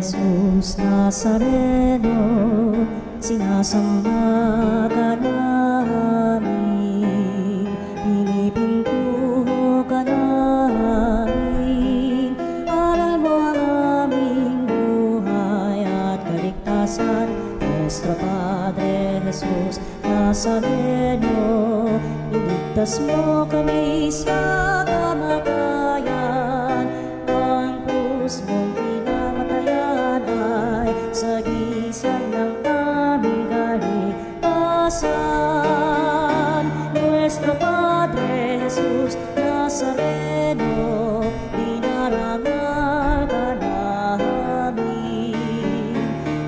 Jesus Nazareno, sinasamba ka namin, pinipintuho ka namin. Aral mo ang aming buhay at kaligtasan, Nuestro Padre Jesus Nazareno, iligtas mo kami sa kamatayan. Ang krus mong pinamatayan ay sagisag ng aming kaligtasan. Nuestro Padre Jesus Nazareno, dinarangal ka namin.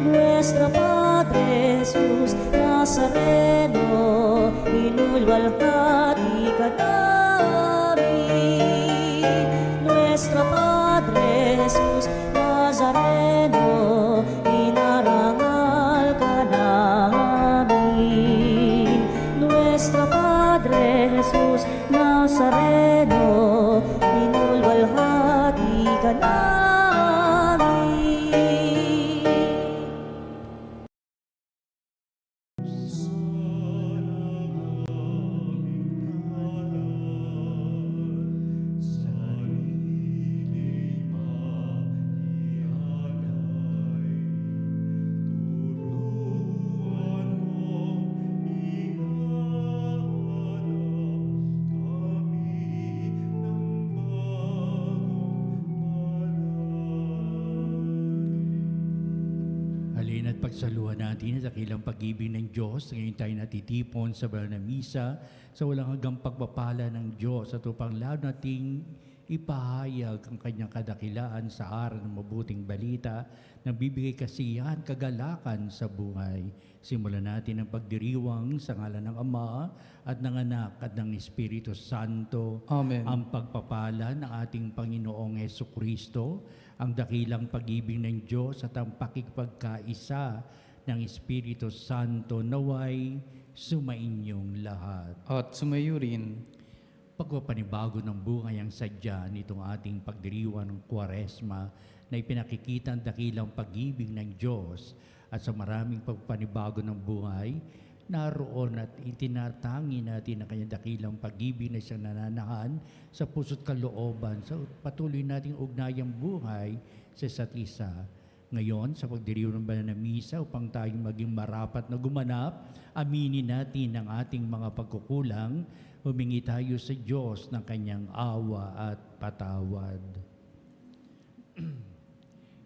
Nuestro Padre Jesus Nazareno, inulwalhati ka namin. Nuestro Padre Jesus Nazareno, inarangal ka namin. Nuestro Padre Jesus Nazareno, inulwalhati ka namin. Halina't pagsaluhan natin sa dakilang pag-ibig ng Diyos. Ngayon tayo natitipon sa banal na misa sa walang hanggang pagpapala ng Diyos at upang lalo nating ipahayag ang kanyang kadakilaan sa araw ng mabuting balita na bibigay kasiyahan, kagalakan sa buhay. Simulan natin ang pagdiriwang sa ngalan ng Ama at ng Anak at ng Espiritu Santo. Amen. Ang pagpapala ng ating Panginoong Hesukristo, ang dakilang pag-ibig ng Diyos at ang pakikipagkaisa ng Espiritu Santo naway sumainyong lahat. At sumayo rin. Pagpapanibago ng buhay ang sadya nitong ating pagdiriwang ng Kwaresma na ipinakikita ang dakilang pag-ibig ng Diyos at sa maraming pagpapanibago ng buhay, naroon at itinatangi natin ang kanyang dakilang pag-ibig na siyang nananahan sa puso't kalooban sa patuloy nating ugnayang buhay sa isa't isa. Ngayon, sa pagdiriwang ng banal na misa, upang tayong maging marapat na gumanap, aminin natin ang ating mga pagkukulang, humingi tayo sa Diyos ng kanyang awa at patawad.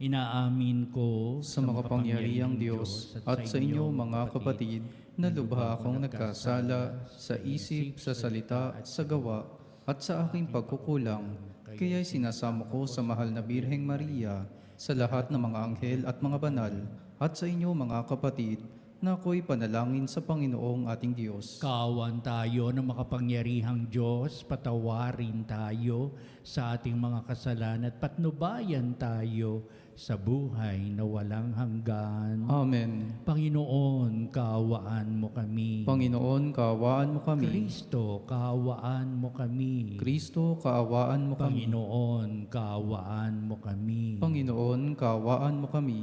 Inaamin ko Sa makapangyarihang Diyos at sa inyo mga kapatid, na lubha akong nagkasala sa isip, sa salita, at sa gawa, at sa aking pagkukulang. Kaya'y sinasamo ko sa mahal na Birheng Maria, sa lahat ng mga anghel at mga banal, at sa inyo mga kapatid, na ako'y panalangin sa Panginoong ating Diyos. Kaawan tayo ng makapangyarihang Diyos, patawarin tayo sa ating mga kasalanan at patnubayan tayo sa buhay na walang hanggan. Amen. Panginoon, kaawaan mo kami. Panginoon, kaawaan mo kami. Kristo, kaawaan mo kami. Kristo, kaawaan mo kami. Panginoon, kaawaan mo kami. Panginoon, kaawaan mo kami.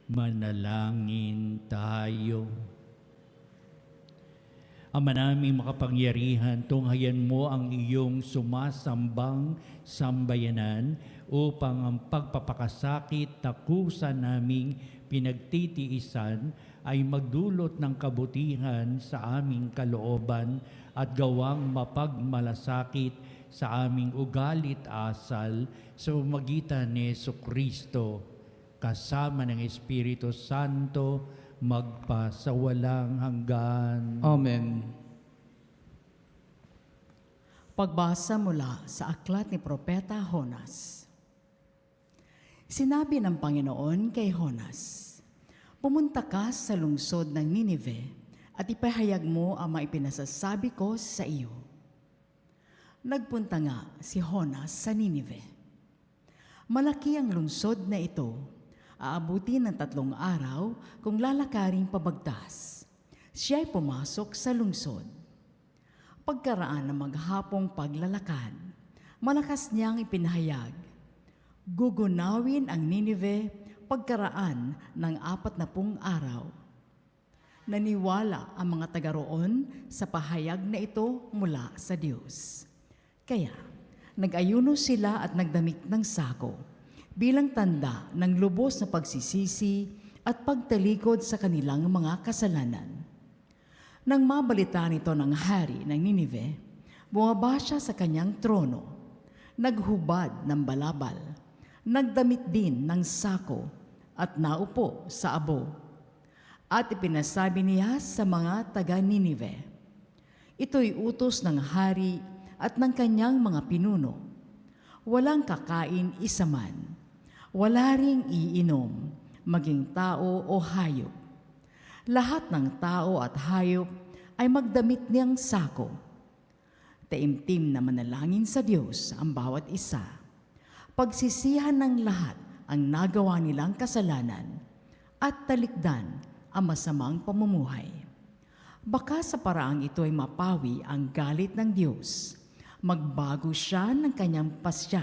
Manalangin tayo. Ama naming makapangyarihan, tunghayan mo ang iyong sumasambang sambayanan upang ang pagpapakasakit na kusa naming pinagtitiisan ay magdulot ng kabutihan sa aming kalooban at gawang mapagmalasakit sa aming ugalit asal sa pamamagitan ni Jesucristo, kasama ng Espiritu Santo, magpasawalang hanggan. Amen. Pagbasa mula sa aklat ni Propeta Jonas. Sinabi ng Panginoon kay Jonas, "Pumunta ka sa lungsod ng Ninive at ipahayag mo ang mga ipinasasabi ko sa iyo." Nagpunta nga si Jonas sa Ninive. Malaki ang lungsod na ito. Aabutin ng 3 araw kung lalakaring pabagtas. Siya'y pumasok sa lungsod. Pagkaraan ng maghapong paglalakad, malakas niyang ipinahayag, "Gugunawin ang Ninive pagkaraan ng 40 araw. Naniwala ang mga taga roon sa pahayag na ito mula sa Diyos. Kaya, nag-ayuno sila at nagdamit ng sako bilang tanda ng lubos na pagsisisi at pagtalikod sa kanilang mga kasalanan. Nang mabalita nito ng hari ng Ninive, bumaba siya sa kanyang trono, naghubad ng balabal, nagdamit din ng sako at naupo sa abo. At ipinasabi niya sa mga taga Ninive, ito'y utos ng hari at ng kanyang mga pinuno. Walang kakain isa man, wala ring iinom, maging tao o hayop. Lahat ng tao at hayop ay magdamit niyang sako. Taimtim na manalangin sa Diyos ang bawat isa. Pagsisihan ng lahat ang nagawa nilang kasalanan at talikdan ang masamang pamumuhay. Baka sa paraang ito ay mapawi ang galit ng Diyos. Magbago siya ng kanyang pasya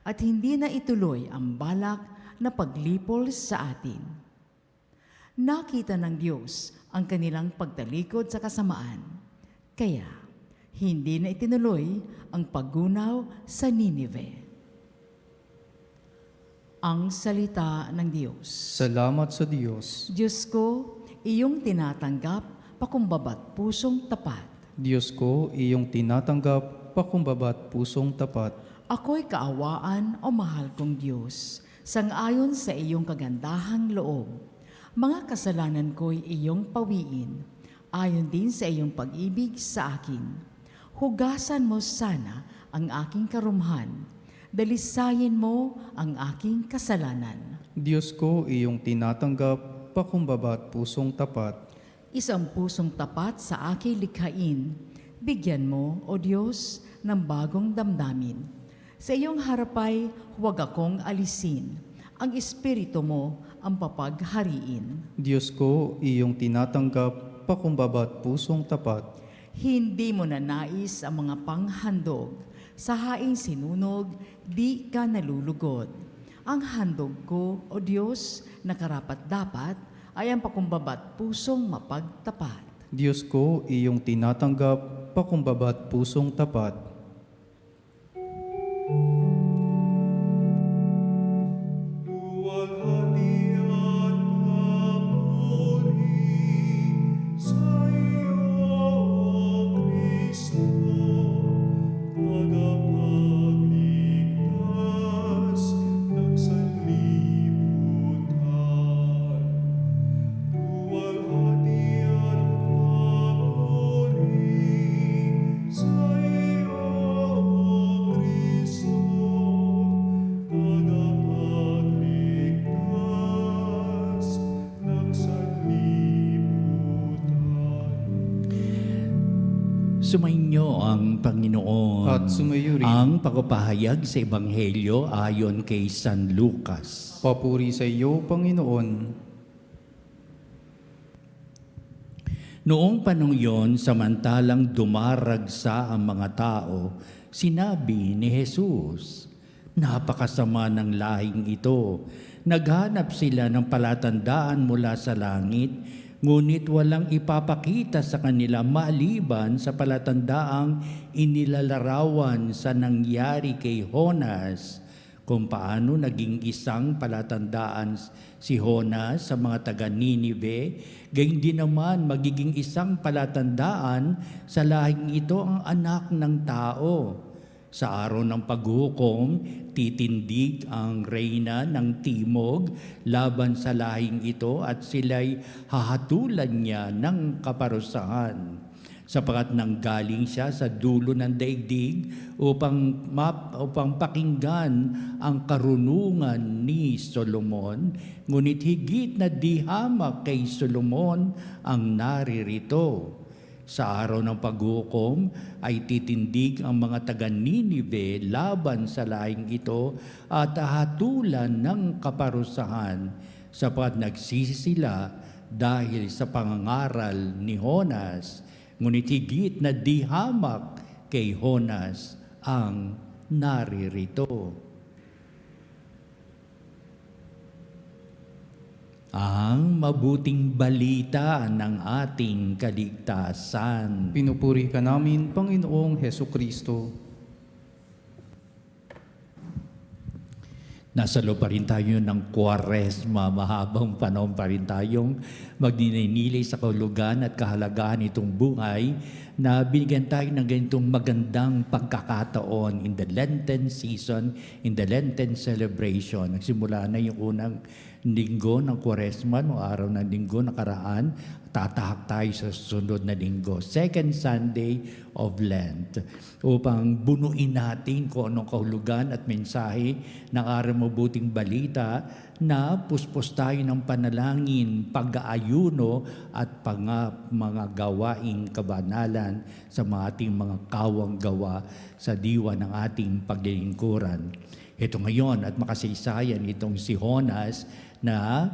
at hindi na ituloy ang balak na paglipol sa atin. Nakita ng Diyos ang kanilang pagtalikod sa kasamaan, kaya hindi na itinuloy ang paggunaw sa Ninive. Ang salita ng Diyos. Salamat sa Diyos. Diyos ko, iyong tinatanggap pakumbabat pusong tapat. Diyos ko, iyong tinatanggap pakumbabat pusong tapat. Ako'y kaawaan o mahal kong Diyos, sangayon sa iyong kagandahang loob. Mga kasalanan ko'y iyong pawiin, ayon din sa iyong pag-ibig sa akin. Hugasan mo sana ang aking karumhan, dalisayin mo ang aking kasalanan. Diyos ko, iyong tinatanggap pakumbabat pusong tapat. Isang pusong tapat sa aking likhain, bigyan mo, O Diyos, ng bagong damdamin. Sa iyong harapay, huwag akong alisin. Ang Espiritu mo ang papaghariin. Diyos ko, iyong tinatanggap pakumbabat pusong tapat. Hindi mo na nais ang mga panghandog. Sa haing sinunog, di ka nalulugod. Ang handog ko, O Diyos, na karapat-dapat, ay ang pakumbabat pusong mapagtapat. Diyos ko, iyong tinatanggap pakumbabat pusong tapat. Sumainyo ang Panginoon At sumayo rin. ang pagpapahayag sa Ebanghelyo ayon kay San Lucas. Papuri sa iyo, Panginoon. Noong panahon yon, samantalang dumaragsa ang mga tao, sinabi ni Jesus, napakasama ng lahing ito. Naghanap sila ng palatandaan mula sa langit, ngunit walang ipapakita sa kanila maliban sa palatandaang inilalarawan sa nangyari kay Honas, kung paano naging isang palatandaan si Honas sa mga taga Ninive, gayon din naman magiging isang palatandaan sa lahing ito ang anak ng tao. Sa araw ng paghukom, titindig ang reyna ng timog laban sa lahing ito at sila'y hahatulan niya ng kaparusahan. Sapagat nanggaling siya sa dulo ng daigdig upang pakinggan ang karunungan ni Solomon, ngunit higit na di hamak kay Solomon ang naririto. Sa araw ng paghukom ay titindig ang mga taga Ninive laban sa lahing ito at hahatulan ng kaparusahan, sapagat nagsisi sila dahil sa pangangaral ni Honas, ngunit higit na di hamak kay Honas ang naririto. ang mabuting balita ng ating kaligtasan. Pinupuri ka namin, Panginoong Heso Kristo. Nasa loob pa rin tayo ng Kwaresma, mahabang panahon pa rin tayong magninilay sa kahulugan at kahalagahan itong buhay na binigyan tayo ng ganitong magandang pagkakataon in the Lenten season, in the Lenten celebration. Nagsimula na yung unang linggo ng Kwaresma, no araw ng linggo nakaraan, tatahak tayo sa sunod na linggo, second Sunday of Lent, upang bunuin natin kung anong kahulugan at mensahe ng araw mabuting balita na puspos tayo ng panalangin, pag-aayuno at mga gawaing kabanalan sa mga ating mga kawang gawa sa diwa ng ating paglilingkuran. Ito ngayon at makasaysayan itong si Jonas na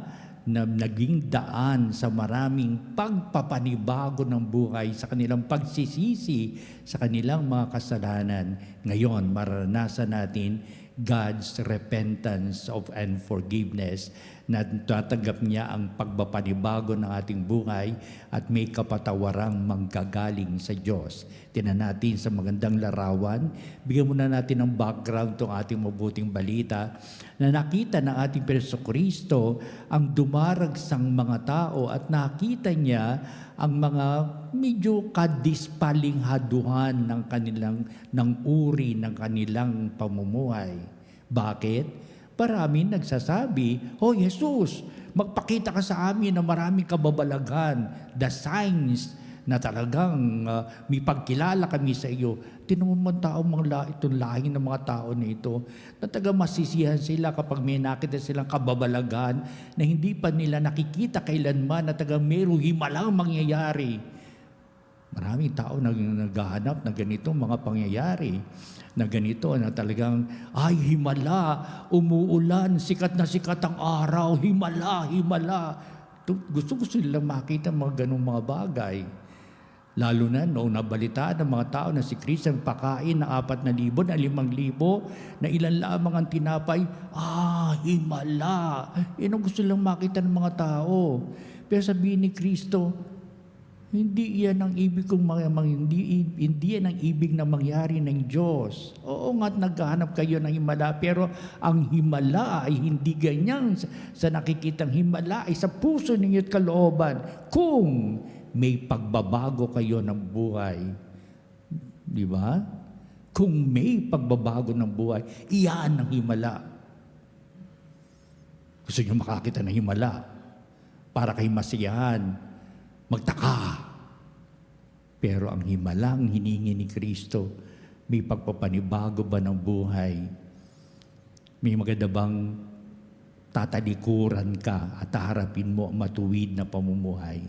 naging daan sa maraming pagpapanibago ng buhay sa kanilang pagsisisi sa kanilang mga kasalanan. Ngayon, maranasan natin God's repentance and forgiveness na tatanggap niya ang pagpapanibago ng ating buhay at may kapatawarang manggagaling sa Diyos. Tingnan natin sa magandang larawan. Bigyan muna natin ng background itong ating mabuting balita na nakita ng ating Jesucristo ang dumaragsang mga tao at nakita niya ang mga medyo kadispalinghaduhan ng uri ng kanilang pamumuhay. Bakit? Marami nagsasabi, "Oh Jesus, magpakita ka sa amin na maraming kababalaghan, the signs na talagang may pagkilala kami sa iyo." Tinumang tao itong lahi ng mga tao na ito na taga masisihan sila kapag may nakita silang kababalaghan na hindi pa nila nakikita kailanman na taga mayroong himalang mangyayari. Maraming tao naghahanap na ganitong mga pangyayari na ganito na talagang, ay himala, umuulan, sikat na sikat ang araw, himala, himala. Gusto nilang makita mga ganong mga bagay. Lalo na noong nabalitaan ng mga tao na si Kristo ang pakain ng 4,000 na 5,000 na ilan lamang ang tinapay, himala. Yan ang gusto nilang makita ng mga tao. Pero sabihin ni Kristo, hindi yan ang ibig hindi yan ang ibig na mangyari ng Diyos. Oo nga, naghahanap kayo ng himala, pero ang himala ay hindi ganyan sa nakikitang himala ay sa puso ninyo at kalooban. Kung may pagbabago kayo ng buhay, di ba? Kung may pagbabago ng buhay, iyan ang himala. Gusto nyo makakita ng himala para kayo masiyahan, magtaka. Pero ang himalang hiningi ni Kristo, may pagpapanibago ba ng buhay? May maganda bang tatalikuran ka at harapin mo ang matuwid na pamumuhay?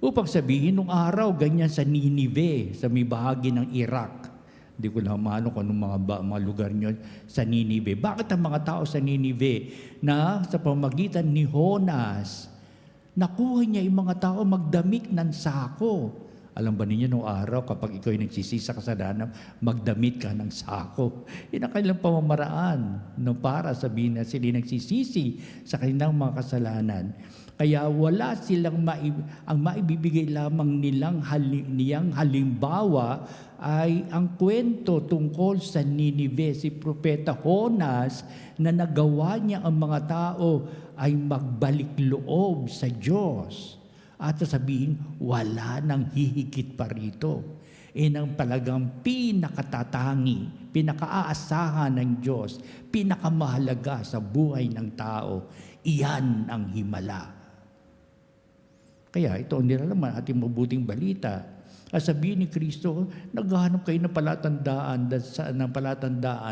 Upang sabihin, nung araw, ganyan sa Ninive, sa may bahagi ng Iraq. Hindi ko lang maano kung anong mga lugar nyo sa Ninive. Bakit ang mga tao sa Ninive na sa pamagitan ni Jonas, nakuha niya yung mga tao magdamit ng sako? Alam ba ninyo nung araw kapag ikaw ay nagsisisi sa kasalanan, magdamit ka ng sako? Yan ang kanilang pamamaraan para sabihin na sila nagsisisi sa kanilang mga kasalanan. Kaya wala silang ang maibibigay lamang niyang halimbawa ay ang kwento tungkol sa Ninive, si Propeta Jonas na nagawa niya ang mga tao ay magbalik loob sa Diyos. At sasabihin, wala nang hihigit pa rito. Ang talagang pinakatatangi, pinakaaasahan ng Diyos, pinakamahalaga sa buhay ng tao, iyan ang himala. Kaya ito ang nilalaman ating mabuting balita. At sabihin ni Kristo, naghahanap kayo ng palatandaan,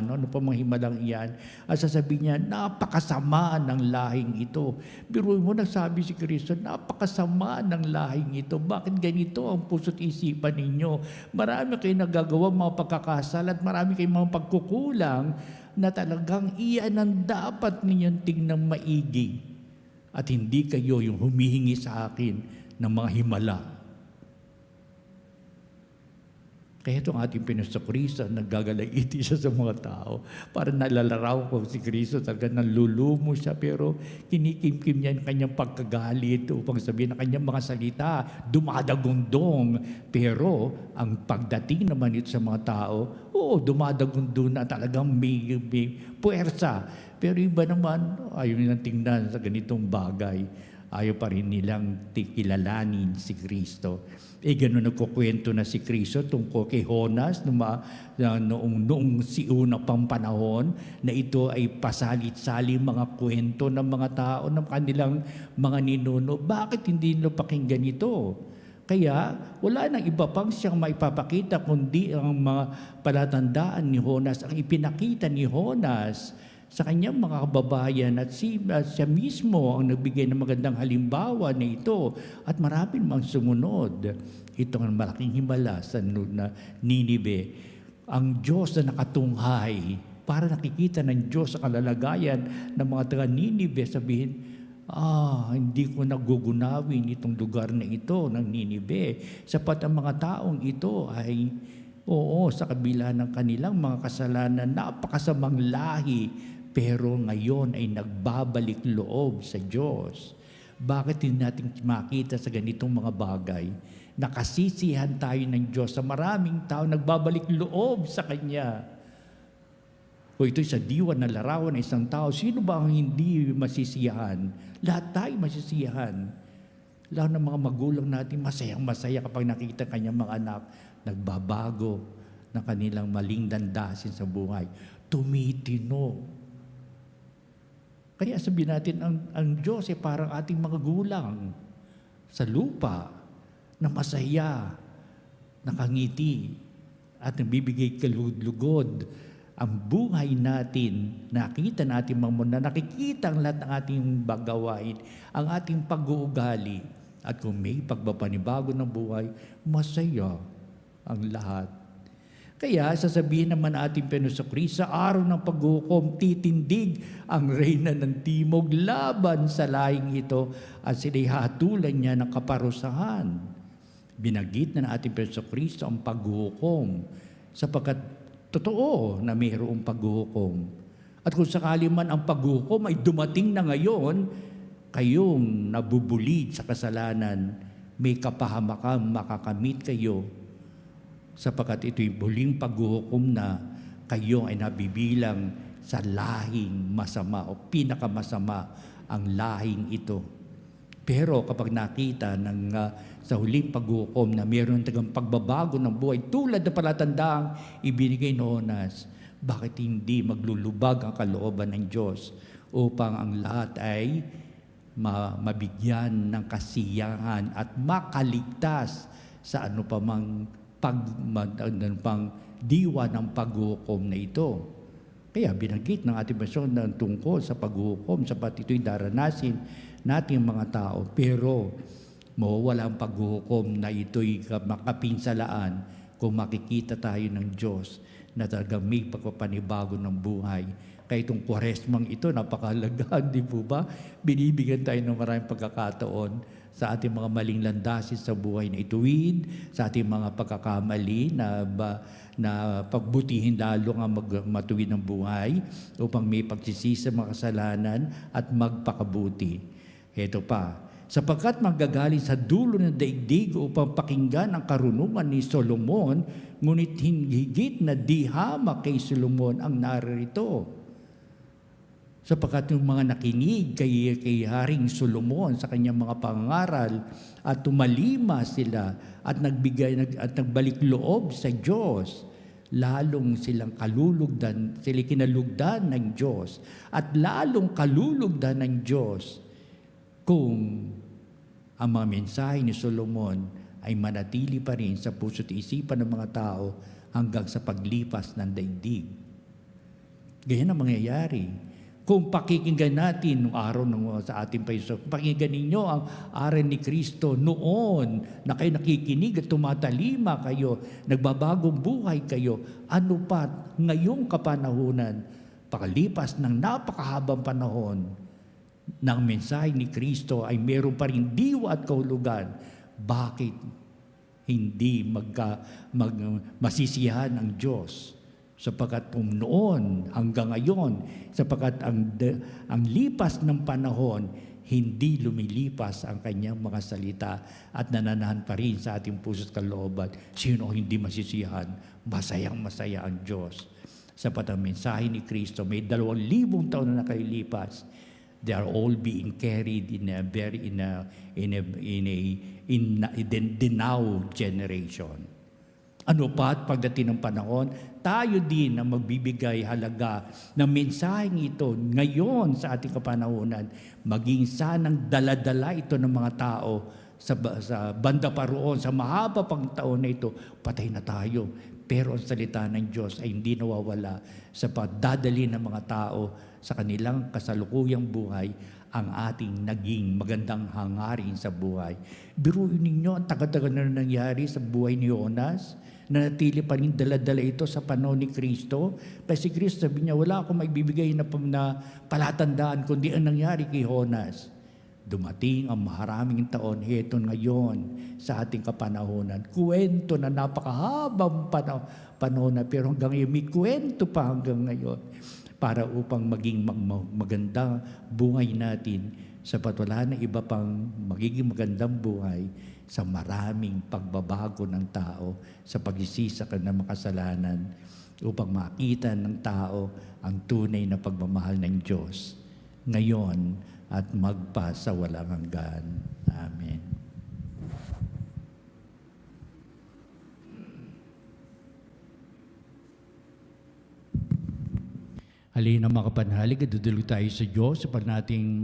ano pa mga himalang iyan. At sasabihin niya, napakasama ng lahing ito. Biruin mo, nagsabi si Kristo, napakasama ng lahing ito. Bakit ganito ang puso't isipan ninyo? Marami kayo nagagawa mga pagkakasala at marami kayong mga pagkukulang na talagang iyan ang dapat ninyong tingnan maigi. At hindi kayo yung humihingi sa akin ng mga himala. Kaya itong ating Panginoon Kristo, naggagalaiti siya sa mga tao. Para nalalaraw ko si Kristo, talaga nalulumo siya, pero kinikimkim niya yung kanyang pagkagalit upang sabihin na kanyang mga salita, dumadagundong. Pero ang pagdating naman ito sa mga tao, oo, dumadagundong na talagang may puwersa. Pero iba naman, ayaw nilang tingnan sa ganitong bagay. Ayaw pa rin nilang kilalanin si Kristo. Gano'n nagkukwento na si Kristo tungkol kay Jonas noong si una pang panahon na ito ay pasalit-sali mga kwento ng mga tao ng kanilang mga ninuno. Bakit hindi nila pakinggan ito? Kaya wala nang iba pang siyang maipapakita kundi ang mga palatandaan ni Jonas, ang ipinakita ni Jonas sa kanyang mga kababayan at siya mismo ang nagbigay ng magandang halimbawa na ito at marami mang sumunod. Ito ang malaking himala sa Ninive. Ang Diyos na nakatunghay para nakikita ng Diyos sa kalalagayan ng mga taga Ninive, sabihin, hindi ko nagugunawin itong lugar na ito ng Ninive. Sapat ang mga taong ito ay, sa kabila ng kanilang mga kasalanan, napakasamang lahi, pero ngayon ay nagbabalik loob sa Diyos. Bakit hindi natin makita sa ganitong mga bagay? Nakasisihan tayo ng Diyos sa maraming tao nagbabalik loob sa Kanya. Kung ito'y sa diwa na larawan ng isang tao, sino ba ang hindi masisiyahan? Lahat tayo masisiyahan. Lalo ng mga magulang natin, masayang-masaya kapag nakita kanyang mga anak, nagbabago ng kanilang maling dandasin sa buhay. Tumitino. Kaya sabihin natin, ang Diyos ay parang ating mga gulang sa lupa na masaya, nakangiti, at nagbibigay kalugod. Ang buhay natin, nakita natin na nakikita ang lahat ng ating bagawain, ang ating pag-uugali. At kung may pagpapanibago ng buhay, masaya ang lahat. Kaya sasabihin naman ating Panginoon Kristo, sa araw ng paghukom, titindig ang reyna ng timog laban sa lahing ito at sila'y hatulan niya ng kaparusahan. Binagit na ating Panginoon Kristo ang paghukom sapagkat totoo na mayroong paghukom. At kung sakali man ang paghukom ay dumating na ngayon, kayong nabubulid sa kasalanan, may kapahamakan makakamit kayo sapagkat ito'y huling paghuhukom na kayo ay nabibilang sa lahing masama o pinakamasama ang lahing ito. Pero kapag nakita sa huling paghuhukom na mayroon tagang pagbabago ng buhay tulad na palatandaang ibinigay ni Jonas, bakit hindi maglulubag ang kalooban ng Diyos upang ang lahat ay mabigyan ng kasiyahan at makaligtas sa ano pa mang pang diwa ng paghuhukom na ito. Kaya binanggit ng ating basyon na tungkol sa paghuhukom, sapat ito'y daranasin nating mga tao. Pero mawawala ang paghuhukom na ito'y makapinsalaan kung makikita tayo ng Diyos na talagang may pagpapanibago ng buhay. Kaya itong Kwaresmang ito, napakahalaga, di po ba? Binibigyan tayo ng maraming pagkakataon sa ating mga maling landasin sa buhay na ituwid, sa ating mga pagkakamali na pagbutihin lalo nga matuwid ng buhay upang may pagsisisi sa mga kasalanan at magpakabuti. Ito pa, sapagkat manggagaling sa dulo ng daigdig upang pakinggan ang karunungan ni Solomon, ngunit higit na di hamak kay Solomon ang naririto. Sapagkat yung mga nakinig kay Haring Solomon sa kanyang mga pangaral at tumalima sila at nagbalik loob sa Diyos, lalong silang sila kinalugdan ng Diyos at lalong kalulugdan ng Diyos kung ang mga mensahe ni Solomon ay manatili pa rin sa puso't isipan ng mga tao hanggang sa paglipas ng daigdig. Ganyan ang mangyayari. Kung pakikinggan natin nung araw sa ating Panginoon, pakinggan ninyo ang aral ni Kristo noon na kayo nakikinig at tumatalima kayo, nagbabagong buhay kayo, ano pa ngayong kapanahunan, pakalipas ng napakahabang panahon, ng mensahe ni Kristo ay meron pa rin diwa at kahulugan. Bakit hindi masisiyahan ang Diyos. Sapagkat noon hanggang ngayon, sapagkat ang lipas ng panahon, hindi lumilipas ang kanyang mga salita at nananahan pa rin sa ating puso't kalooban. Sino hindi masisiyahan? Masayang masaya ang Diyos. Sapat ang mensahe ni Kristo, may 2,000 taon na nakalilipas. They are all being carried in the now generation. Ano pa at pagdating ng panahon, tayo din ang magbibigay halaga ng mensaheng ito ngayon sa ating kapanahunan, maging sanang daladala ito ng mga tao sa banda pa roon, sa mahaba pang taon na ito, patay na tayo. Pero ang salita ng Diyos ay hindi nawawala sa pagdadali ng mga tao sa kanilang kasalukuyang buhay ang ating naging magandang hangarin sa buhay. Biruin ninyo, ang tagal-tagal na nangyari sa buhay ni Jonas, na natili pa rin dala-dala ito sa panahon ni Kristo. Kasi Kristo sabi niya, wala akong maibibigay na palatandaan kundi ang nangyari kay Jonas. Dumating ang maraming taon, heto ngayon sa ating kapanahonan. Kwento na napakahabang panahon na, pero hanggang ngayon, may kwento pa hanggang ngayon para upang maging magandang buhay natin sapat wala na iba pang magiging magandang buhay sa maraming pagbabago ng tao sa pagsisisi sa kanilang makasalanan upang makita ng tao ang tunay na pagmamahal ng Diyos ngayon at magpa sa walang hanggan. Amen. Halina mga kapanhalig, dudulog tayo sa Diyos para nating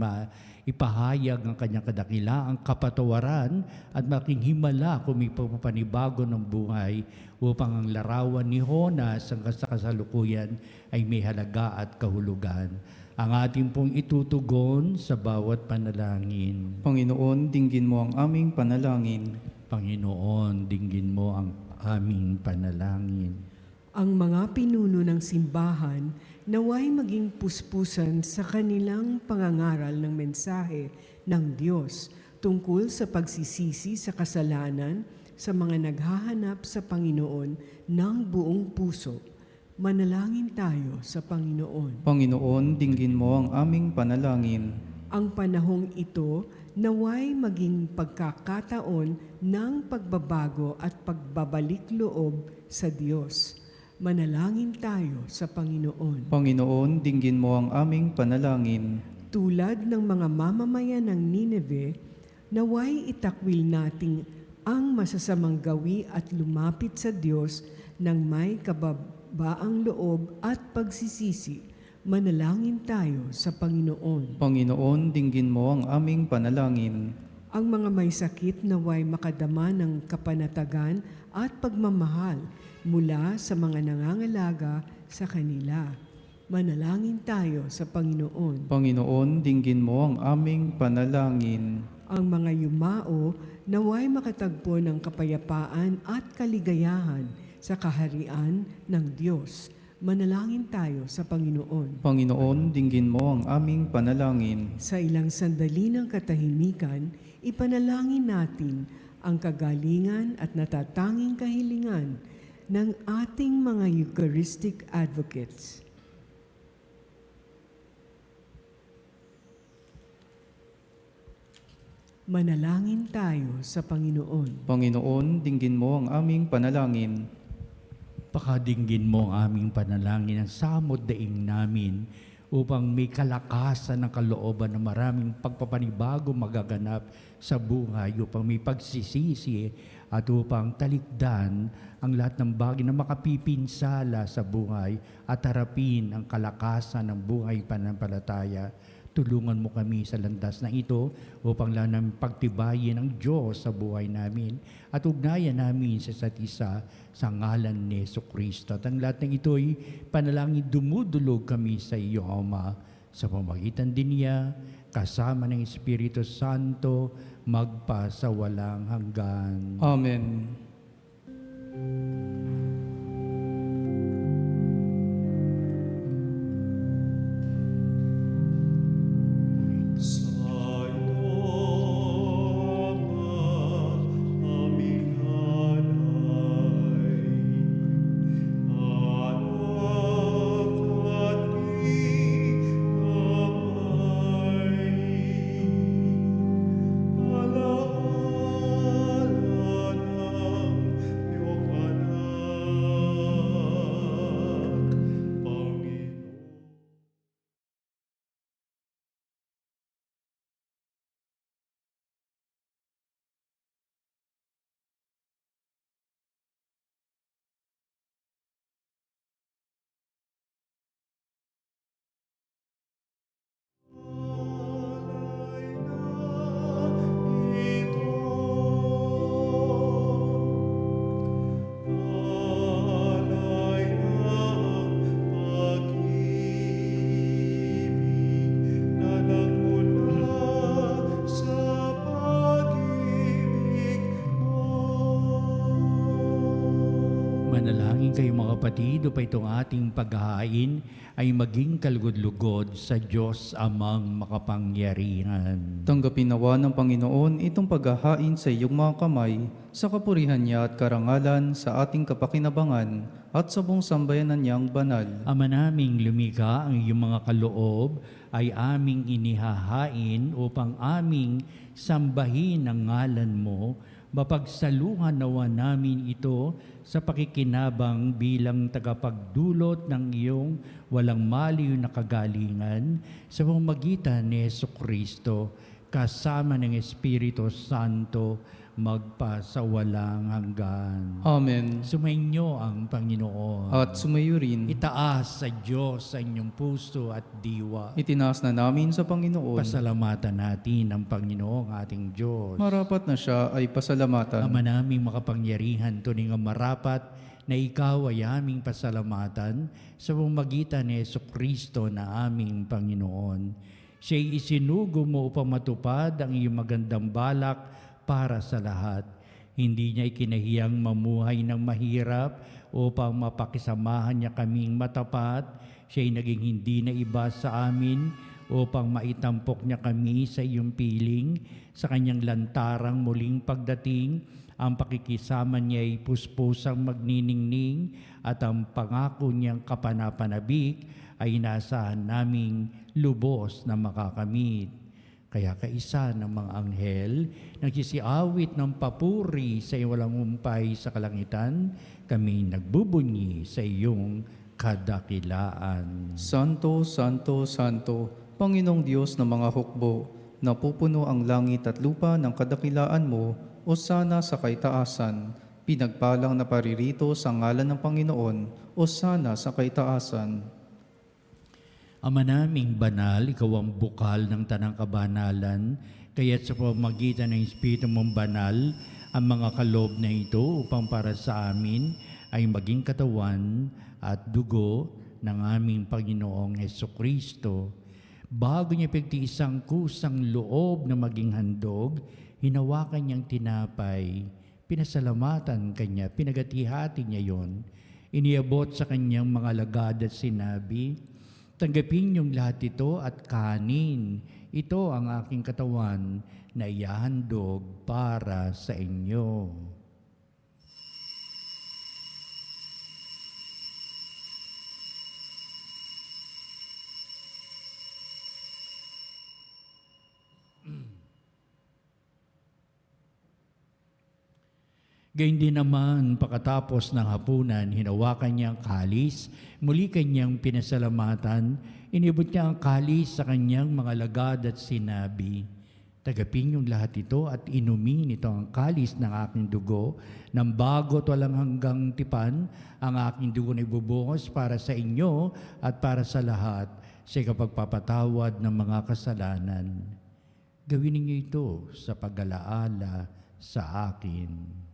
ipahayag ang kanyang kadakilaang kapatawaran at making himala kung may pagpapanibago ng buhay upang ang larawan ni Jonas sa kasalukuyan ay may halaga at kahulugan. Ang ating pong itutugon sa bawat panalangin. Panginoon, dinggin mo ang aming panalangin. Panginoon, dinggin mo ang aming panalangin. Ang mga pinuno ng simbahan naway maging puspusan sa kanilang pangangaral ng mensahe ng Diyos tungkol sa pagsisisi sa kasalanan sa mga naghahanap sa Panginoon ng buong puso. Manalangin tayo sa Panginoon. Panginoon, dinggin mo ang aming panalangin. Ang panahong ito naway maging pagkakataon ng pagbabago at pagbabalik loob sa Diyos. Manalangin tayo sa Panginoon. Panginoon, dinggin mo ang aming panalangin. Tulad ng mga mamamayan ng Nineveh, naway itakwil nating ang masasamang gawi at lumapit sa Diyos ng may kababaang loob at pagsisisi. Manalangin tayo sa Panginoon. Panginoon, dinggin mo ang aming panalangin. Ang mga may sakit naway makadama ng kapanatagan at pagmamahal mula sa mga nangangalaga sa kanila. Manalangin tayo sa Panginoon. Panginoon, dinggin mo ang aming panalangin. Ang mga yumao naway makatagpo ng kapayapaan at kaligayahan sa kaharian ng Diyos. Manalangin tayo sa Panginoon. Panginoon, dinggin mo ang aming panalangin. Sa ilang sandali ng katahimikan, ipanalangin natin ang kagalingan at natatanging kahilingan ng ating mga Eucharistic advocates. Manalangin tayo sa Panginoon. Panginoon, dinggin mo ang aming panalangin. Pakadinggin mo ang aming panalangin ang samod daing namin upang may kalakasan ng kalooban na maraming pagpapanibago magaganap sa buhay upang may pagsisisi at upang talikdan ang lahat ng bagay na makapipinsala sa buhay at harapin ang kalakasan ng buhay pananampalataya. Tulungan mo kami sa landas na ito upang lang pagtibayin ang Diyos sa buhay namin at ugnayan namin sa isa't isa sa ngalan ni Jesucristo. At ang lahat ng ito'y panalangin dumudulog kami sa iyo, Ama, sa pamagitan din niya, kasama ng Espiritu Santo, magpa sa walang hanggan. Amen. Aming Manalangin kayo mga kapatid, upang itong ating paghahain ay maging kalugod-lugod sa Diyos amang makapangyarihan. Tanggapin nawa ng Panginoon itong paghahain sa iyong mga kamay, sa kapurihan niya at karangalan sa ating kapakinabangan at sa buong sambayanan niyang banal. Ama naming lumikha, ang iyong mga kaloob ay aming inihahain upang aming sambahin ang ngalan mo. Mapagsaluhan nawa namin ito sa pakikinabang bilang tagapagdulot ng iyong walang maliw na kagalingan sa pamamagitan ni Jesucristo, kasama ng Espiritu Santo, magpasawalang hanggan. Amen. Sumainyo ang Panginoon. At sumayo rin, Itaas sa Diyos sa inyong puso at diwa. itinaas na namin sa Panginoon. Pasalamatan natin ang Panginoong ating Diyos. Marapat na siya ay pasalamatan. Ama naming makapangyarihan, tuning ang marapat na ikaw ay aming pasalamatan sa pamamagitan ni Jesucristo na aming Panginoon. Siya'y isinugo mo upang matupad ang iyong magandang balak para sa lahat. Hindi niya ikinahiyang mamuhay ng mahirap upang mapakisamahan niya kaming matapat. Siya'y naging hindi na iba sa amin upang maitampok niya kami sa iyong piling. Sa kanyang lantarang muling pagdating, ang pakikisama niya ay puspusang magniningning at ang pangako niyang kapanapanabik ay inaasahan naming lubos na makakamit. Kaya kaisa ng mga anghel, nagsisiawit ng papuri sa iyong walang humpay sa kalangitan, kami nagbubunyi sa iyong kadakilaan. Santo, Santo, Santo, Panginoong Diyos ng mga hukbo, napupuno ang langit at lupa ng kadakilaan mo, o sana sa kaitaasan. Pinagpalang na paririto sa ngalan ng Panginoon, o sana sa kaitaasan. Ama naming banal, ikaw ang bukal ng tanang kabanalan, kaya't sa pamamagitan ng Espiritu mong banal, ang mga kaloob na ito upang para sa amin ay maging katawan at dugo ng aming Panginoong Hesukristo. Bago niya pagtiisang kusang loob na maging handog, hinawakan niyang tinapay, pinasalamatan kanya, pinagati-hati niya yon, iniabot sa kanyang mga alagad at sinabi, tanggapin niyong lahat ito at kanin. Ito ang aking katawan na ihahandog para sa inyo. Gayun din naman, pagkatapos ng hapunan, hinawakan niya ang kalis, muli kanyang pinasalamatan, inibot niya ang kalis sa kanyang mga alagad at sinabi, tagapin yung lahat ito at inumin ito ang kalis ng aking dugo, ng bago't walang hanggang tipan, ang aking dugo na ibubuhos para sa inyo at para sa lahat, sa kapagpapatawad ng mga kasalanan. Gawin ninyo ito sa pag-alaala sa akin.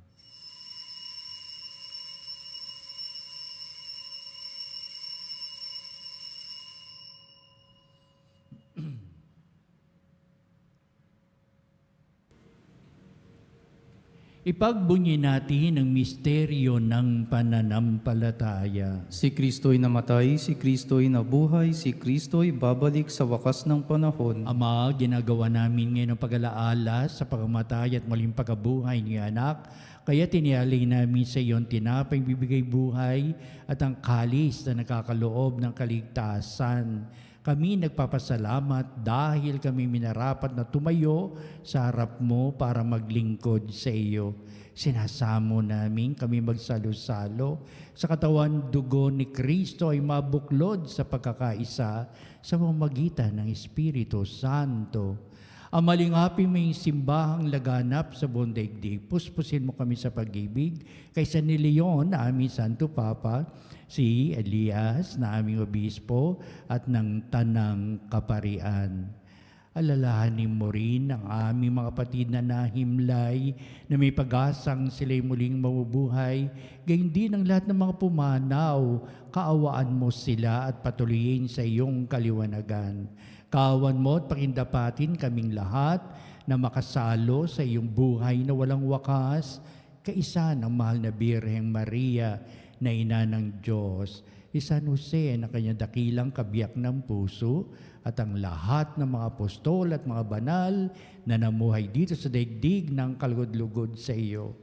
Ipagbunyi natin ang misteryo ng pananampalataya. Si Kristo'y namatay, si Kristo'y nabuhay, si Kristo'y babalik sa wakas ng panahon. Ama, ginagawa namin ngayon ang pag-alaala sa pagkamatay at muling pagkabuhay ni anak, kaya tinialay namin sa iyon tinapay bibigay buhay at ang kalis na nakakaloob ng kaligtasan. Kami nagpapasalamat dahil kami minarapat na tumayo sa harap mo para maglingkod sa iyo. Sinasamo namin kami magsalo-salo sa katawan dugo ni Kristo ay mabuklod sa pagkakaisa sa pamamagitan ng Espiritu Santo. Ang malingapin may simbahang laganap sa buong daigdig. Puspusin mo kami sa pag-ibig kay San Leon na aming Santo Papa, si Elias na aming obispo at ng Tanang Kaparian. Alalahanin mo rin ang aming mga kapatid na nahimlay na may pag-asang sila'y muling mabubuhay, gayon din ang lahat ng mga pumanaw. Kaawaan mo sila at patuloyin sa iyong kaliwanagan. Kaawan mo at pakindapatin kaming lahat na makasalo sa iyong buhay na walang wakas, kaisa ng mahal na Birheng Maria, na ina ng Diyos, si San Jose na kanyang dakilang kabiyak ng puso, at ang lahat ng mga apostol at mga banal na namuhay dito sa daigdig ng kalugod-lugod sa iyo.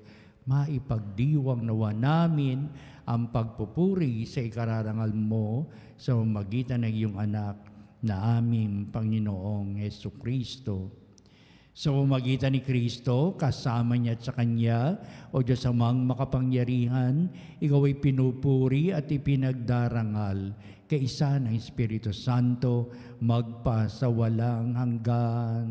Maipagdiwang nawa namin ang pagpupuri sa ikararangal mo sa magitan ng iyong anak na aming Panginoong Hesukristo. Sa umagitan ni Kristo, kasama niya at sa Kanya, o Diyos amang makapangyarihan, ikaw ay pinupuri at ipinagdarangal, kaisa ng Espiritu Santo, magpa sa walang hanggan.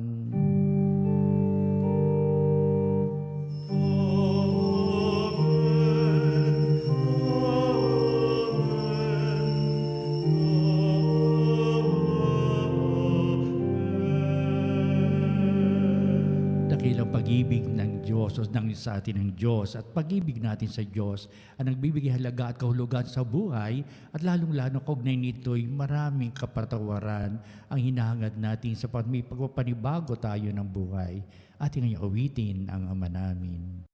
Dakilang pag-ibig ng Diyos o ng sa atin ng Diyos at pag-ibig natin sa Diyos ang nagbibigay halaga at kahulugan sa buhay at lalong-lalo kaugnay nito'y maraming kapatawaran ang hinahangad natin sa may pagpapanibago tayo ng buhay. Ating ngayong awitin ang Ama namin.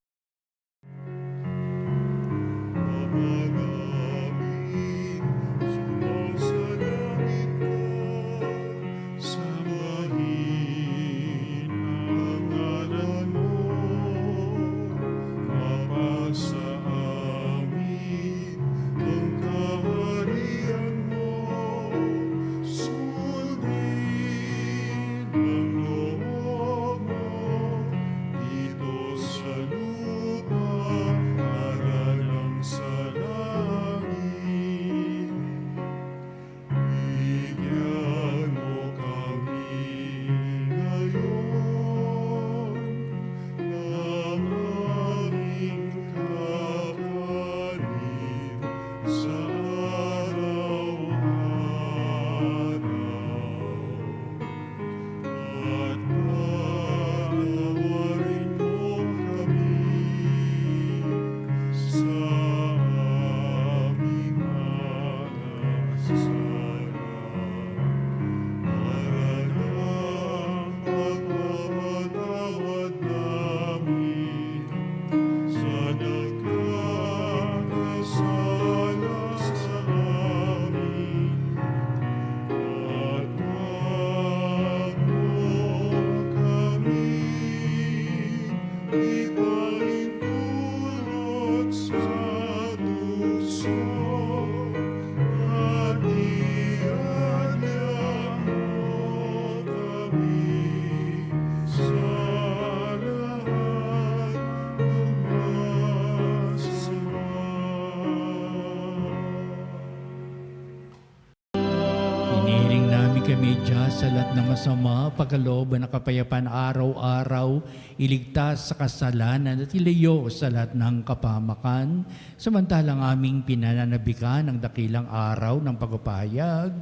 Inihiling namin kami Diyos sa lahat ng masama, pagkalooban ng kapayapaan araw-araw, iligtas sa kasalanan at ilayo sa lahat ng kapamakan, samantalang aming pinananabikan ang dakilang araw ng pagpapahayag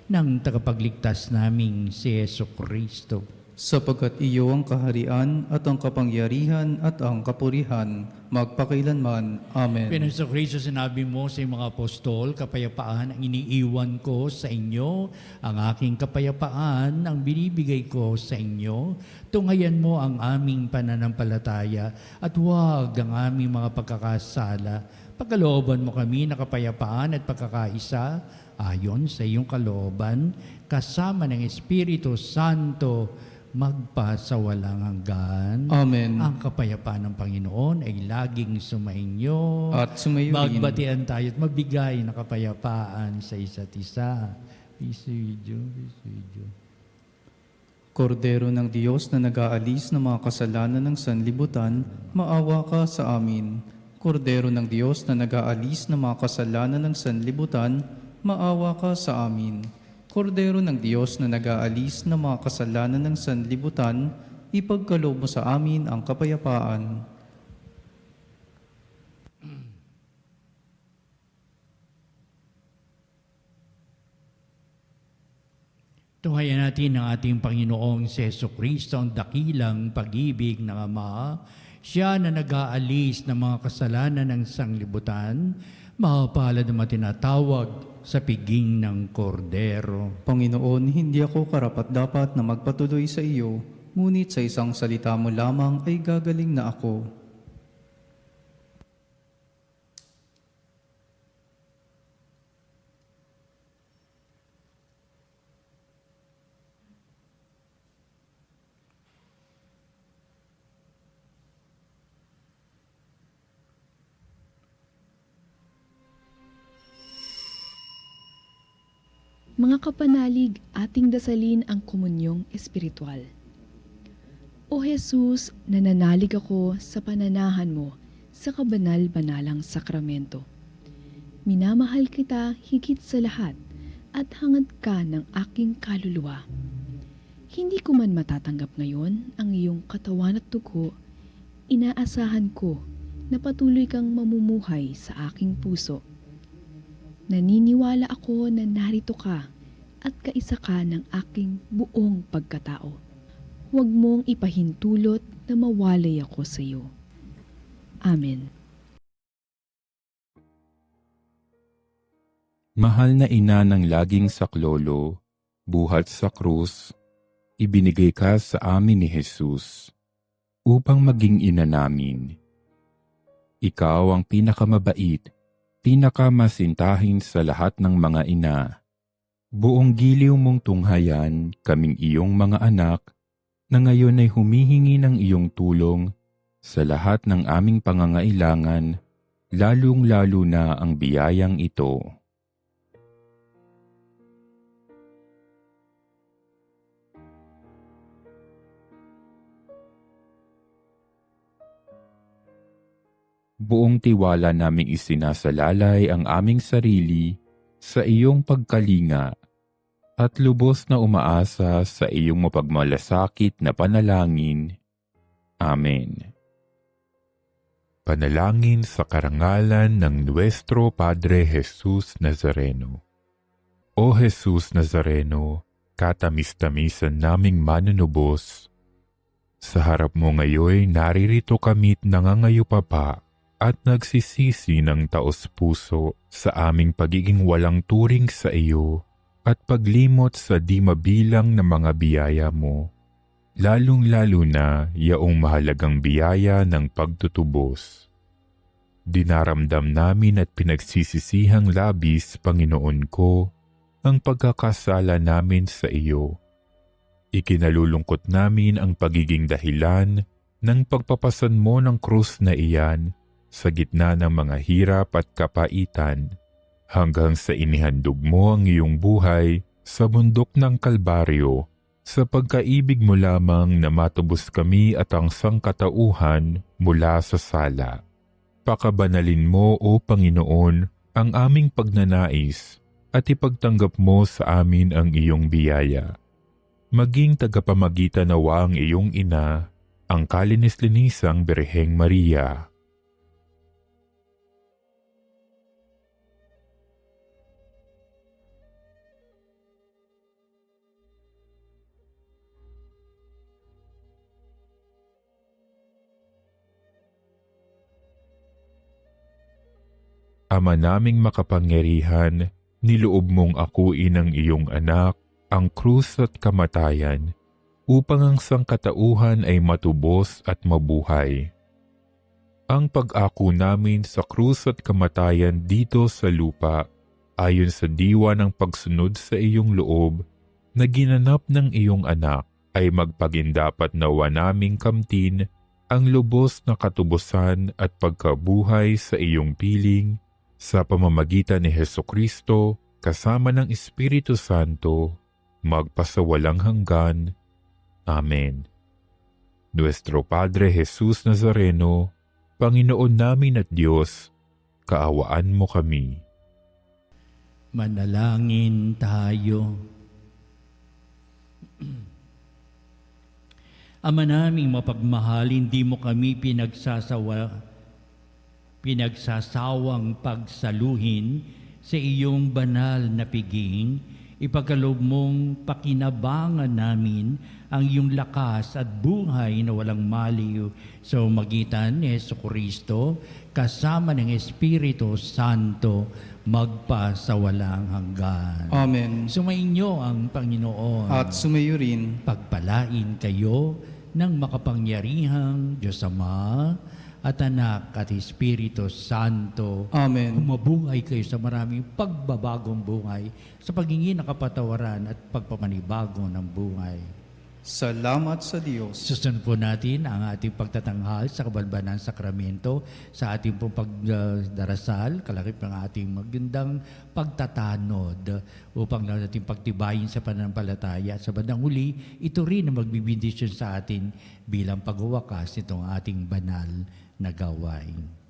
ng tagapagligtas naming si Jesucristo. Sapagkat iyo ang kaharian at ang kapangyarihan at ang kapurihan, magpakailanman. Amen. Pinaso Kristo, sinabi mo sa iyong mga apostol, kapayapaan ang iniiwan ko sa inyo, ang aking kapayapaan ang binibigay ko sa inyo. Tunghayan mo ang aming pananampalataya at huwag ang aming mga pagkakasala. Pagkalooban mo kami na kapayapaan at pagkakaisa ayon sa iyong kalooban, kasama ng Espiritu Santo, magpa sa walang hanggan. Amen. Ang kapayapaan ng Panginoon ay laging sumainyo. At sumayo rin. Magbatian tayo at mabigay na kapayapaan sa isa't isa. Peace with you, peace with you. Kordero ng Diyos na nag-aalis ng mga kasalanan ng sanlibutan, maawa ka sa amin. Kordero ng Diyos na nag-aalis ng mga kasalanan ng sanlibutan, maawa ka sa amin. Kordero ng Diyos na nag-aalis ng mga kasalanan ng sanlibutan, ipagkaloob mo sa amin ang kapayapaan. Tuhayan natin ang ating Panginoong si Jesucristo, ang dakilang pag-ibig ng Ama. Siya na nag-aalis ng mga kasalanan ng sanglibutan, mapalad na matinatawag sa piging ng kordero. Panginoon, hindi ako karapat-dapat na magpatuloy sa iyo, ngunit sa isang salita mo lamang ay gagaling na ako. Mga kapanalig, ating dasalin ang komunyong espiritual. O Jesus, nananalig ako sa pananahan mo sa kabanal-banalang sakramento. Minamahal kita higit sa lahat at hangad ka ng aking kaluluwa. Hindi ko man matatanggap ngayon ang iyong katawan at dugo, inaasahan ko na patuloy kang mamumuhay sa aking puso. Naniniwala ako na narito ka at kaisa ka ng aking buong pagkatao. Huwag mong ipahintulot na mawalay ako sa iyo. Amen. Mahal na ina ng laging saklolo, buhat sa krus, ibinigay ka sa amin ni Jesus upang maging ina namin. Ikaw ang pinakamabait, pinakamasintahin sa lahat ng mga ina. Buong giliw mong tunghayan, kaming iyong mga anak, na ngayon ay humihingi ng iyong tulong sa lahat ng aming pangangailangan, lalong-lalo na ang biyayang ito. Buong tiwala naming isinasalalay ang aming sarili sa iyong pagkalinga at lubos na umaasa sa iyong mapagmalasakit na panalangin. Amen. Panalangin sa karangalan ng Nuestro Padre Jesus Nazareno. O Jesus Nazareno, katamis-tamisan naming manunubos, sa harap mo ngayon naririto kami't nangangayupapa at nagsisisi ng taos-puso sa aming pagiging walang turing sa iyo at paglimot sa di mabilang na mga biyaya mo, lalong-lalo na yaong mahalagang biyaya ng pagtutubos. Dinaramdam namin at pinagsisisihang labis, Panginoon ko, ang pagkakasala namin sa iyo. Ikinalulungkot namin ang pagiging dahilan ng pagpapasan mo ng krus na iyan sa gitna ng mga hirap at kapaitan, hanggang sa inihandog mo ang iyong buhay sa bundok ng Kalbaryo, sa pagkaibig mo lamang na matubos kami at ang sangkatauhan mula sa sala. Pakabanalin mo, O Panginoon, ang aming pagnanais at ipagtanggap mo sa amin ang iyong biyaya. Maging tagapamagitan nawa ang iyong ina, ang kalinis-linisang Birheng Maria. Ama naming makapangyarihan, niloob mong akuin ang iyong anak, ang krus at kamatayan, upang ang sangkatauhan ay matubos at mabuhay. Ang pag-ako namin sa krus at kamatayan dito sa lupa, ayon sa diwa ng pagsunod sa iyong loob, na ginanap ng iyong anak, ay magpagindapat nawa naming kamtin ang lubos na katubusan at pagkabuhay sa iyong piling, sa pamamagitan ni Hesukristo, kasama ng Espiritu Santo, magpasawalang hanggan. Amen. Nuestro Padre Jesus Nazareno, Panginoon namin at Diyos, kaawaan mo kami. Manalangin tayo. Ama naming mapagmahal, hindi mo kami pinagsasawang pagsaluhin sa iyong banal na piging, ipagkaloob mong pakinabangan namin ang iyong lakas at buhay na walang maliw sa magitan ni Jesucristo kasama ng Espiritu Santo magpasawalang hanggan. Amen. Sumainyo ang Panginoon. At sumayo rin. Pagpalain kayo ng makapangyarihang Diyos Ama at Anak at Espiritu Santo. Amen. Mabuhay kayo sa maraming pagbabagong buhay, sa paghingi ng kapatawaran at pagpapanibago ng buhay. Salamat sa Diyos. Susunod po natin ang ating pagtatanghal sa kabalbanang sakramento sa ating pong pagdarasal, kalakip ng ating magandang pagtatanod upang natin pagtibayin sa pananampalataya. Sa bandang huli, ito rin ang magbibindisyon sa atin bilang pagwawakas nitong ating banal na gawain.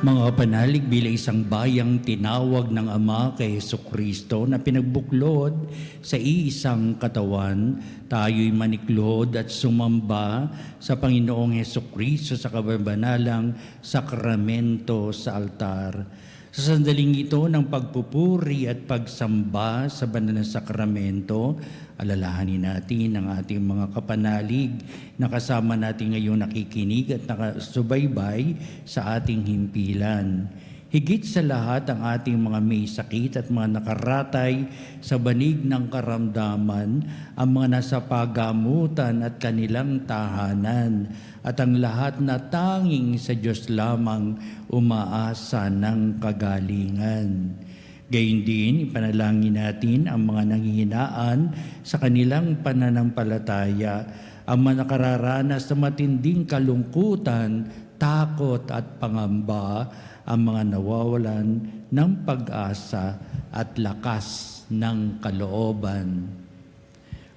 Mga panalig bilang isang bayang tinawag ng Ama kay Jesucristo na pinagbuklod sa iisang katawan, tayo'y maniklod at sumamba sa Panginoong Jesucristo sa kababanalang sakramento sa altar. Sa sandaling ito ng pagpupuri at pagsamba sa banal na sakramento, alalahanin natin ang ating mga kapanalig na kasama natin ngayon nakikinig at nakasubaybay sa ating himpilan. Higit sa lahat ang ating mga may sakit at mga nakaratay sa banig ng karamdaman, ang mga nasa pagamutan at kanilang tahanan, at ang lahat na tanging sa Diyos lamang umaasa ng kagalingan. Gayun din, ipanalangin natin ang mga nanghihinaan sa kanilang pananampalataya, ang mga nakararanas ng matinding kalungkutan, takot at pangamba, ang mga nawawalan ng pag-asa at lakas ng kalooban.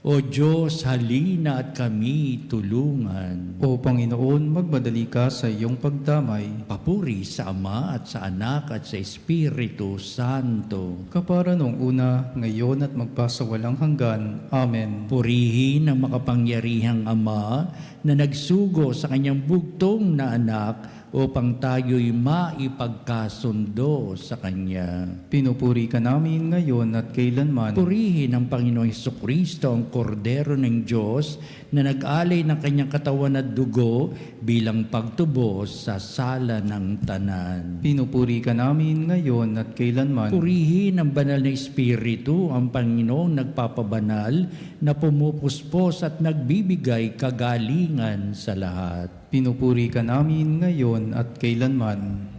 O Diyos, halina at kami tulungan. O Panginoon, magmadali ka sa iyong pagdamay. Papuri sa Ama at sa Anak at sa Espiritu Santo. Kapara noong una, ngayon at magpasawalang hanggan. Amen. Purihin ang makapangyarihang Ama na nagsugo sa kanyang bugtong na anak upang tayo'y maipagkasundo sa Kanya. Pinupuri ka namin ngayon at kailanman. Purihin ang Panginoong Jesucristo, ang Kordero ng Diyos, na nag-alay ng kanyang katawan at dugo bilang pagtubos sa sala ng tanan. Pinupuri ka namin ngayon at kailanman. Purihin ang banal na Espiritu, ang Panginoong nagpapabanal, na pumupuspos at nagbibigay kagalingan sa lahat. Pinupuri ka namin ngayon at kailanman.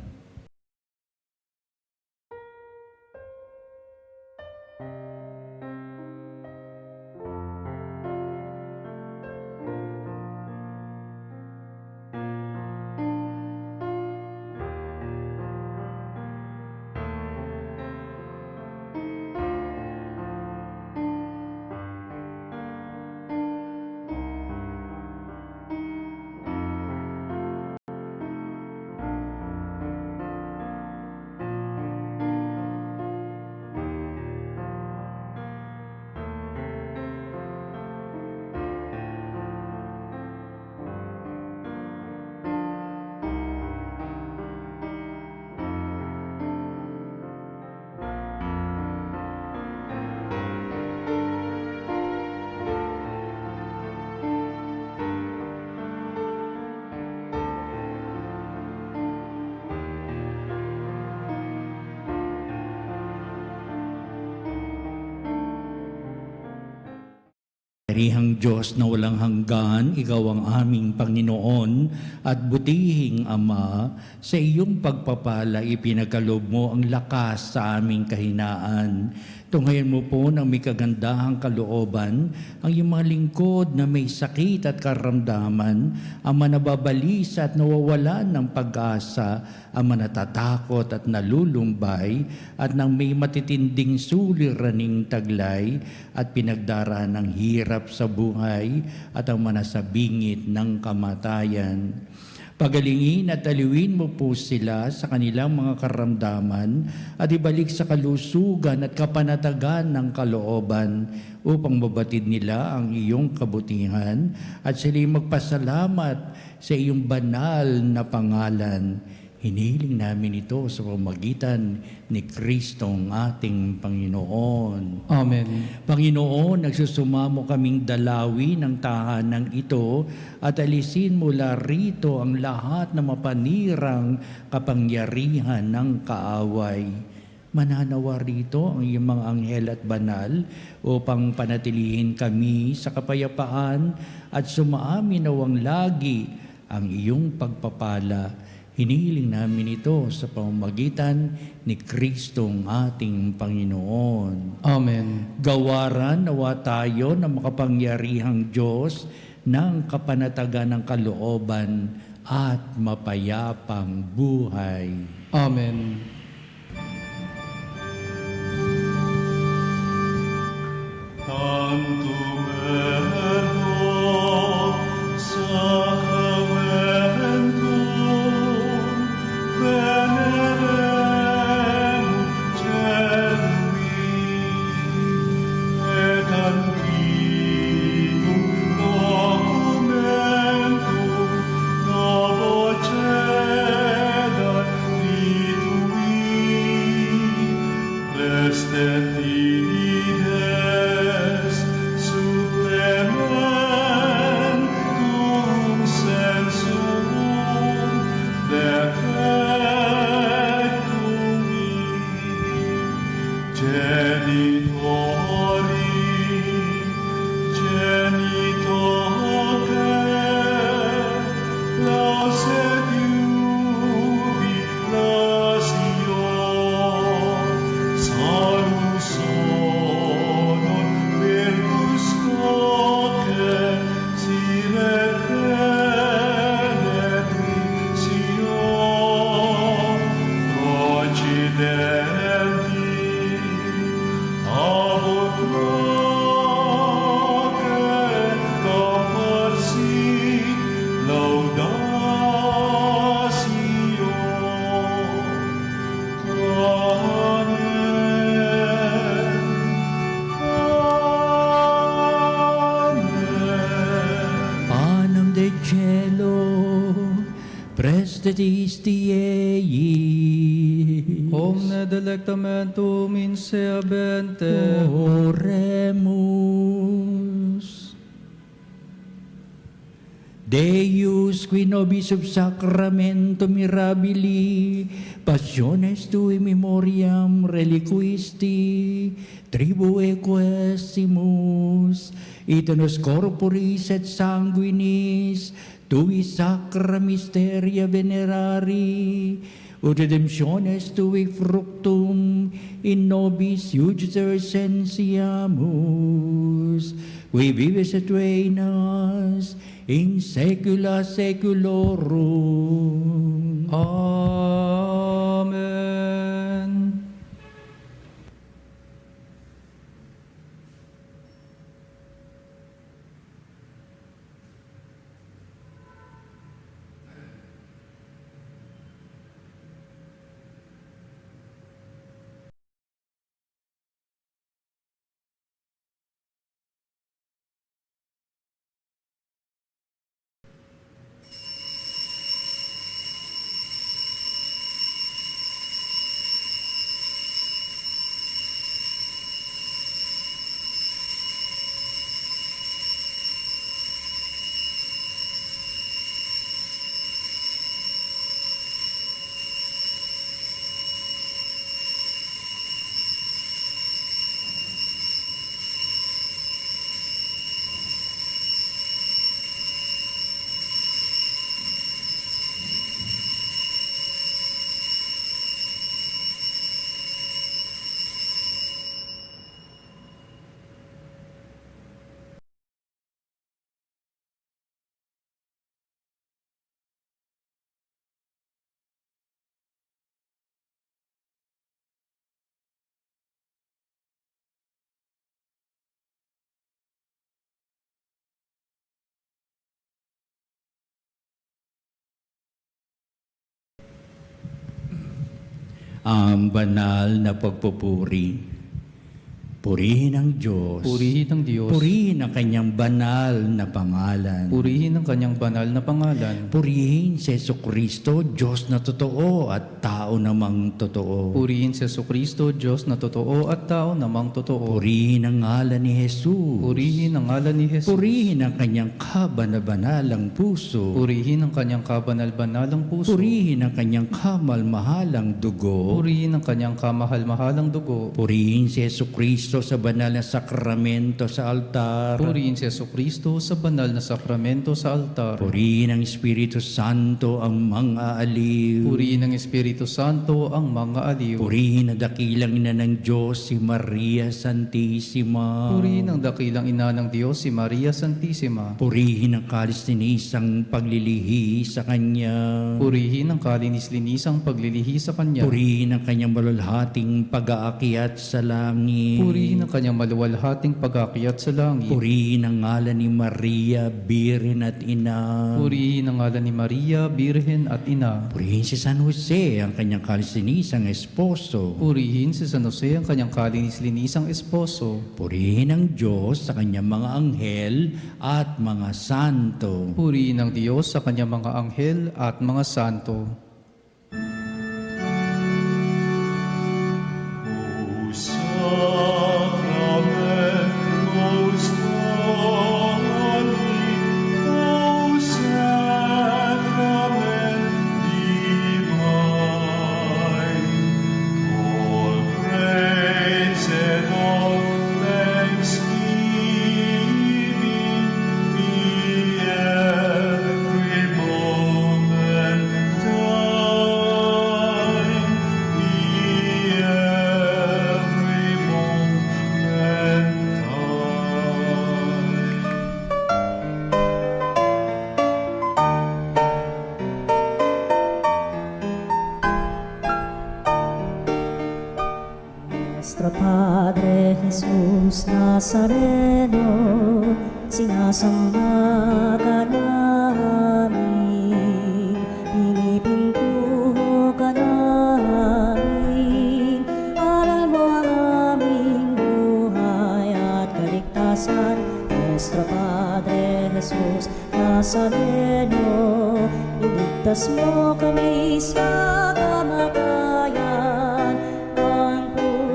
Makapangyarihang Diyos na walang hanggan, Ikaw ang aming Panginoon at butihing Ama, sa iyong pagpapala ipinagkaloob mo ang lakas sa aming kahinaan. Tunghayan mo po ng may kagandahang kalooban ang iyong mga lingkod na may sakit at karamdaman, ang manababalisa at nawawalan ng pag-asa, ang manatatakot at nalulumbay, at nang may matitinding suliraning taglay at pinagdaraan ng hirap sa buhay at ang manasabingit ng kamatayan. Pagalingin at aliwin mo po sila sa kanilang mga karamdaman at ibalik sa kalusugan at kapanatagan ng kalooban upang mabatid nila ang iyong kabutihan at sila'y magpasalamat sa iyong banal na pangalan. Hinihiling namin ito sa pamamagitan ni Kristong ating Panginoon. Amen. Panginoon, nagsusumamo kaming dalawi ng tahanang ito at alisin mula rito ang lahat na mapanirang kapangyarihan ng kaaway. Mananawa rito ang iyong mga anghel at banal upang panatilihin kami sa kapayapaan at sumaamin nawang lagi ang iyong pagpapala. Hinihiling namin ito sa pamamagitan ni Kristong ating Panginoon. Amen. Gawaran nawa tayo ng makapangyarihang Diyos ng kapanatagan ng kalooban at mapayapang buhay. Amen. Prestatisti ei. Omne delectamentum in sea bente. Oremus. Deus, qui nobis sub sacramento mirabili, passiones tui memoriam reliquisti, tribue quaesimus, et nos corporis et sanguinis, tui sacra mysteria venerari, ut redemptiones tui fructum in nobis iuditor sensiamus, qui vives et reinas in saecula saeculorum. Amen. ang banal na pagpupuri. Purihin ang Diyos. Purihin ang Diyos. Purihin ang kanyang banal na pangalan. Purihin ang kanyang banal na pangalan. Purihin si Jesucristo, Diyos na totoo at tao namang totoo. Purihin si Jesucristo, Diyos na totoo at tao namang totoo. Purihin ang ngalan ni Jesus. Purihin ang ngalan ni Jesus. Purihin ang kanyang kabanal-banalang puso. Purihin ang kanyang kabanal-banalang puso. Purihin ang kanyang kamal-mahalang dugo. Purihin ang kanyang kamahal-mahalang dugo. Purihin si Jesucristo sa banal na sakramento sa altar. Purihin si Jesucristo sa banal na sakramento sa altar. Purihin ang Espiritu Santo ang mga aliw. Purihin ang Espiritu Santo ang mga aliw. Purihin ang dakilang ina ng Diyos, si Maria Santissima. Purihin ang dakilang ina ng Diyos, si Maria Santissima. Purihin ang kalis-linisang paglilihi sa Kanya. Purihin ang kalinis-linisang paglilihi sa Kanya. Purihin ang Kanyang malulhating pag-aakyat sa langit. Purihin ang kanyang maluwalhating pag-akyat sa langit. Purihin ang ngalan ni Maria, Birhen at Ina. Purihin ang ngalan ni Maria, Birhen at Ina. Purihin si San Jose, ang kanyang kalis-linisang esposo. Purihin si San Jose, ang kanyang kalinis-linisang esposo. Purihin ang Diyos sa kanyang mga anghel at mga santo. Purihin ang Diyos sa kanyang mga anghel at mga santo. Nuestro Padre Jesus Nazareno, sinasamba ka namin, pinipintuho ka namin, aral mo ang aming buhay at kaligtasan. Nuestro Padre Jesus Nazareno, iligtas mo kami sa kamatayan.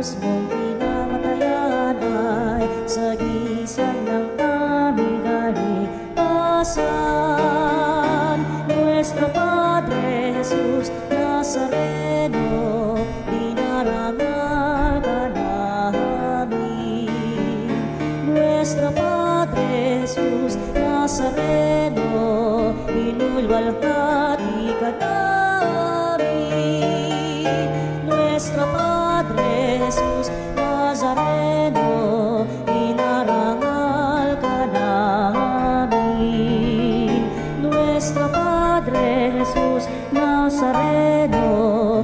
Mong pinamatayan ay sagisag ng aming kaligtasan. Nuestro Padre Jesus Nazareno, dinarangal ka namin. Nuestro Padre Jesus Nazareno, inulwalhati ka namin. Nuestro Padre Jesus Nazareno, inarangal ka namin. Nuestro Padre Jesus Nazareno,